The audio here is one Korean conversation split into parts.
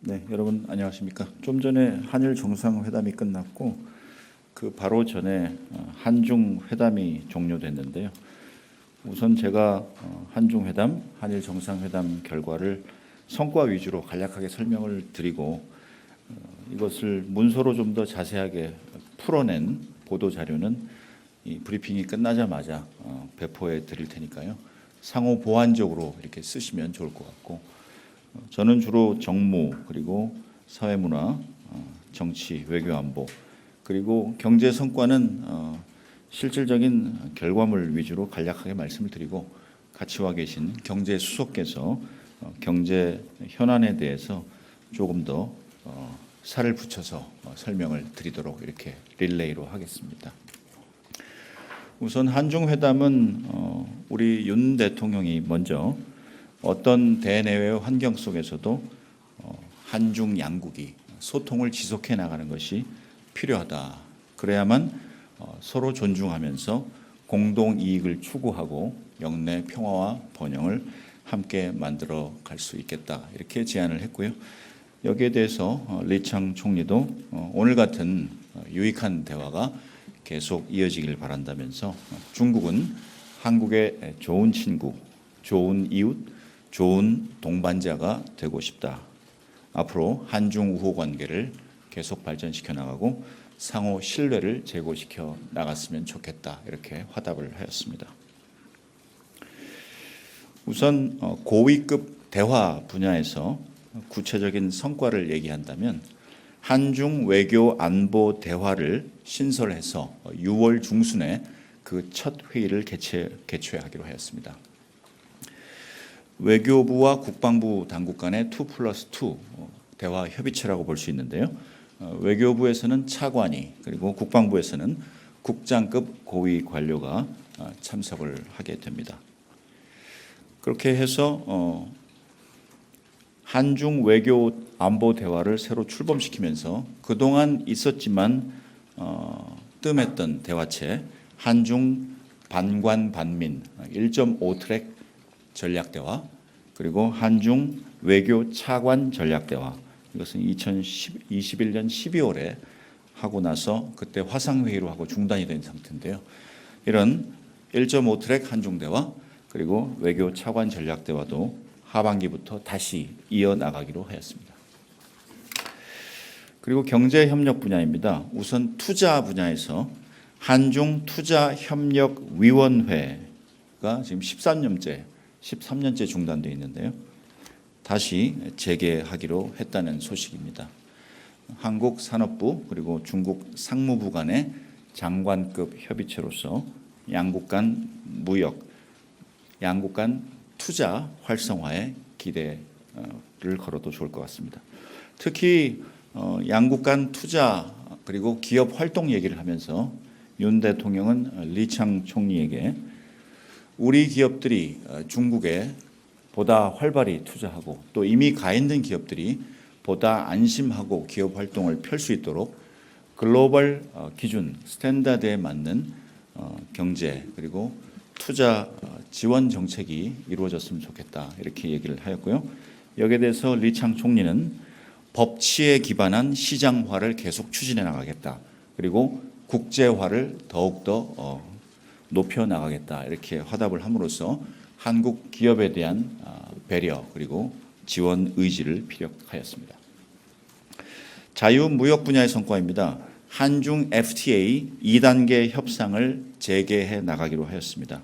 네, 여러분 안녕하십니까? 좀 전에 한일 정상회담이 끝났고 그 바로 전에 한중 회담이 종료됐는데요. 우선 제가 한중 회담, 한일 정상회담 결과를 성과 위주로 간략하게 설명을 드리고 이것을 문서로 좀 더 자세하게 풀어낸 보도 자료는 이 브리핑이 끝나자마자 배포해 드릴 테니까요. 상호 보완적으로 이렇게 쓰시면 좋을 것 같고, 저는 주로 정무 그리고 사회문화, 정치, 외교 안보 그리고 경제 성과는 실질적인 결과물 위주로 간략하게 말씀을 드리고, 같이 와 계신 경제 수석께서 경제 현안에 대해서 조금 더 살을 붙여서 설명을 드리도록 이렇게 릴레이로 하겠습니다. 우선 한중 회담은 우리 윤 대통령이 먼저 어떤 대내외 환경 속에서도 한중 양국이 소통을 지속해 나가는 것이 필요하다. 그래야만 서로 존중하면서 공동 이익을 추구하고 영내 평화와 번영을 함께 만들어 갈 수 있겠다. 이렇게 제안을 했고요. 여기에 대해서 리창 총리도 오늘 같은 유익한 대화가 계속 이어지길 바란다면서 중국은 한국의 좋은 친구, 좋은 이웃, 좋은 동반자가 되고 싶다. 앞으로 한중 우호 관계를 계속 발전시켜 나가고 상호 신뢰를 제고시켜 나갔으면 좋겠다. 이렇게 화답을 하였습니다. 우선 고위급 대화 분야에서 구체적인 성과를 얘기한다면 한중 외교 안보 대화를 신설해서 6월 중순에 그 첫 회의를 개최하기로 하였습니다. 외교부와 국방부 당국 간의 2+2 대화 협의체라고 볼 수 있는데요. 외교부에서는 차관이, 그리고 국방부에서는 국장급 고위 관료가 참석을 하게 됩니다. 그렇게 해서 한중 외교 안보 대화를 새로 출범시키면서 그동안 있었지만 뜸했던 대화체 한중 반관 반민 1.5 트랙 전략대화, 그리고 한중 외교 차관 전략대화, 이것은 2021년 12월에 하고 나서 그때 화상회의로 하고 중단이 된 상태인데요. 이런 1.5 트랙 한중대화 그리고 외교 차관 전략대화도 하반기부터 다시 이어나가기로 하였습니다. 그리고 경제협력 분야입니다. 우선 투자 분야에서 한중 투자협력위원회가 지금 13년째 중단되어 있는데요. 다시 재개하기로 했다는 소식입니다. 한국 산업부 그리고 중국 상무부 간의 장관급 협의체로서 양국 간 무역, 양국 간 투자 활성화에 기대를 걸어도 좋을 것 같습니다. 특히 양국 간 투자 그리고 기업 활동 얘기를 하면서 윤 대통령은 리창 총리에게 우리 기업들이 중국에 보다 활발히 투자하고 또 이미 가 있는 기업들이 보다 안심하고 기업 활동을 펼 수 있도록 글로벌 기준 스탠다드에 맞는 경제 그리고 투자 지원 정책이 이루어졌으면 좋겠다. 이렇게 얘기를 하였고요. 여기에 대해서 리창 총리는 법치에 기반한 시장화를 계속 추진해 나가겠다. 그리고 국제화를 더욱더 높여 나가겠다. 이렇게 화답을 함으로써 한국 기업에 대한 배려 그리고 지원 의지를 피력하였습니다. 자유무역 분야의 성과입니다. 한중 FTA 2단계 협상을 재개해 나가기로 하였습니다.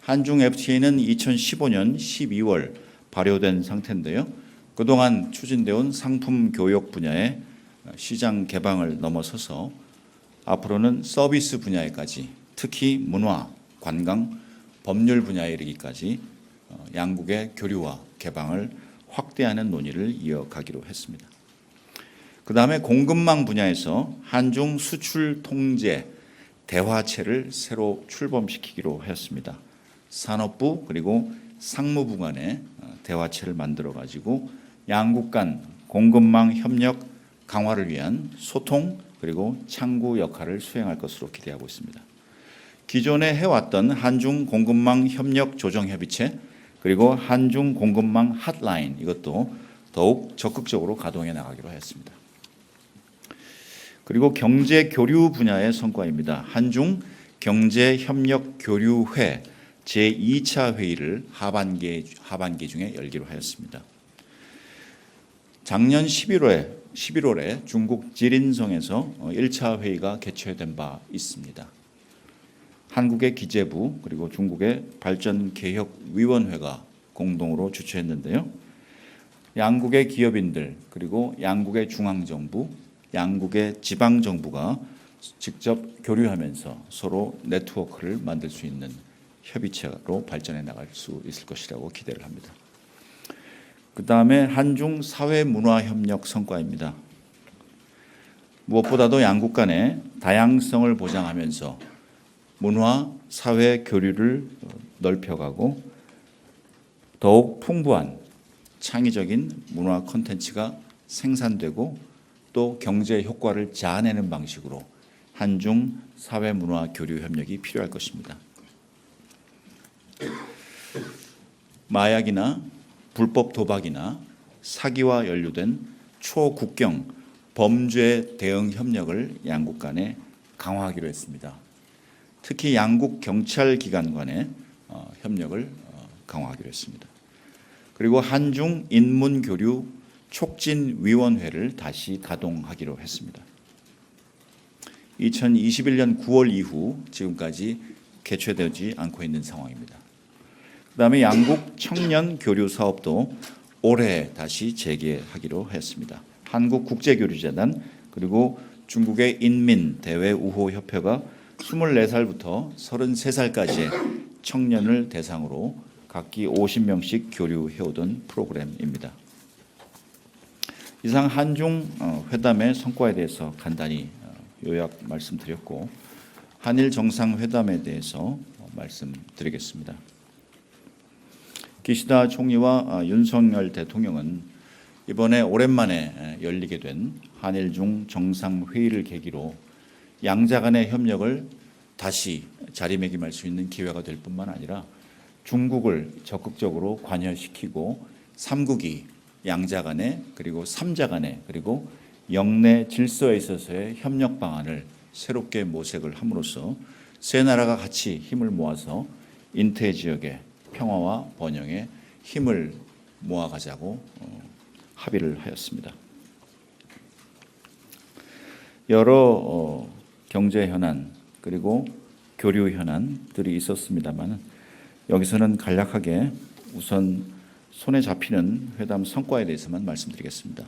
한중 FTA는 2015년 12월 발효된 상태인데요. 그동안 추진되어 온 상품 교역 분야의 시장 개방을 넘어서서 앞으로는 서비스 분야에까지, 특히 문화, 관광, 법률 분야에 이르기까지 양국의 교류와 개방을 확대하는 논의를 이어가기로 했습니다. 그 다음에 공급망 분야에서 한중 수출 통제 대화체를 새로 출범시키기로 하였습니다. 산업부 그리고 상무부 간의 대화체를 만들어 가지고 양국 간 공급망 협력 강화를 위한 소통 그리고 창구 역할을 수행할 것으로 기대하고 있습니다. 기존에 해왔던 한중 공급망 협력 조정 협의체 그리고 한중 공급망 핫라인, 이것도 더욱 적극적으로 가동해 나가기로 했습니다. 그리고 경제 교류 분야의 성과입니다. 한중 경제협력교류회 제2차 회의를 하반기 중에 열기로 하였습니다. 작년 11월에 중국 지린성에서 1차 회의가 개최된 바 있습니다. 한국의 기재부 그리고 중국의 발전개혁위원회가 공동으로 주최했는데요. 양국의 기업인들 그리고 양국의 중앙정부, 양국의 지방정부가 직접 교류하면서 서로 네트워크를 만들 수 있는 협의체로 발전해 나갈 수 있을 것이라고 기대를 합니다. 그 다음에 한중 사회문화협력 성과입니다. 무엇보다도 양국 간의 다양성을 보장하면서 문화, 사회 교류를 넓혀가고 더욱 풍부한 창의적인 문화 콘텐츠가 생산되고 또 경제 효과를 자아내는 방식으로 한중 사회문화 교류 협력이 필요할 것입니다. 마약이나 불법 도박이나 사기와 연루된 초국경 범죄 대응 협력을 양국 간에 강화하기로 했습니다. 특히 양국 경찰 기관 간의 협력을 강화하기로 했습니다. 그리고 한중 인문 교류 촉진 위원회를 다시 가동하기로 했습니다. 2021년 9월 이후 지금까지 개최되지 않고 있는 상황입니다. 그다음에 양국 청년 교류 사업도 올해 다시 재개하기로 했습니다. 한국국제교류재단 그리고 중국의 인민대외우호협회가 24살부터 33살까지의 청년을 대상으로 각기 50명씩 교류해오던 프로그램입니다. 이상 한중 회담의 성과에 대해서 간단히 요약 말씀드렸고 한일 정상회담에 대해서 말씀드리겠습니다. 기시다 총리와 윤석열 대통령은 이번에 오랜만에 열리게 된 한일중 정상회의를 계기로 양자 간의 협력을 다시 자리매김할 수 있는 기회가 될 뿐만 아니라 중국을 적극적으로 관여시키고 3국이 양자 간의 그리고 3자 간의 그리고 영내 질서에 있어서의 협력 방안을 새롭게 모색을 함으로써 세 나라가 같이 힘을 모아서 인태 지역의 평화와 번영에 힘을 모아가자고 합의를 하였습니다. 여러 경제 현안 그리고 교류 현안들이 있었습니다만 여기서는 간략하게 우선 손에 잡히는 회담 성과에 대해서만 말씀드리겠습니다.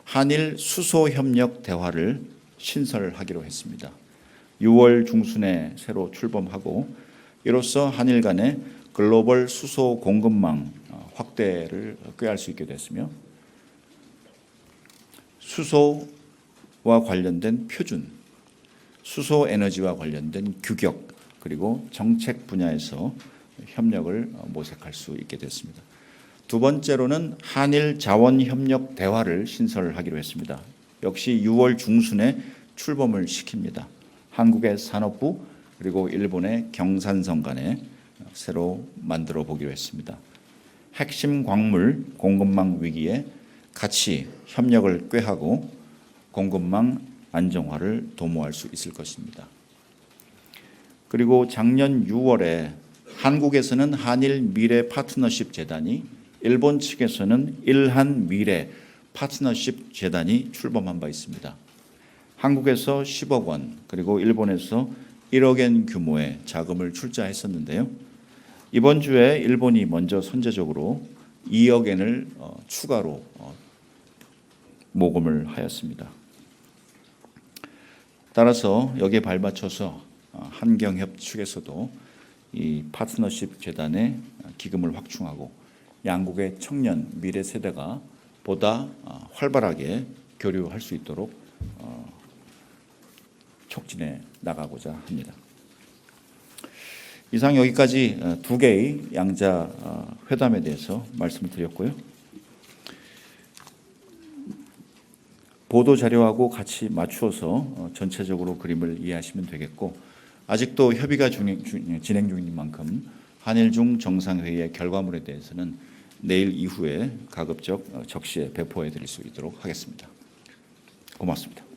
한일 수소협력 대화를 신설하기로 했습니다. 6월 중순에 새로 출범하고 이로써 한일 간의 글로벌 수소 공급망 확대를 꾀할 수 있게 됐으며 수소와 관련된 표준, 수소 에너지와 관련된 규격 그리고 정책 분야에서 협력을 모색할 수 있게 됐습니다. 두 번째로는 한일 자원협력 대화를 신설하기로 했습니다. 역시 6월 중순에 출범을 시킵니다. 한국의 산업부 그리고 일본의 경산성 간에 새로 만들어 보기로 했습니다. 핵심 광물 공급망 위기에 같이 협력을 꾀하고 공급망 안정화를 도모할 수 있을 것입니다. 그리고 작년 6월에 한국에서는 한일 미래 파트너십 재단이 일본 측에서는 일한 미래 파트너십 재단이 출범한 바 있습니다. 한국에서 10억 원 그리고 일본에서 1억엔 규모의 자금을 출자했었는데요. 이번 주에 일본이 먼저 선제적으로 2억엔을 추가로 모금을 하였습니다. 따라서 여기에 발맞춰서 한경협 측에서도 이 파트너십 재단의 기금을 확충하고 양국의 청년 미래 세대가 보다 활발하게 교류할 수 있도록 촉진해 나가고자 합니다. 이상 여기까지 두 개의 양자 회담에 대해서 말씀을 드렸고요. 보도 자료하고 같이 맞추어서 전체적으로 그림을 이해하시면 되겠고 아직도 협의가 진행 중인 만큼 한일 중 정상회의의 결과물에 대해서는 내일 이후에 가급적 적시에 배포해 드릴 수 있도록 하겠습니다. 고맙습니다.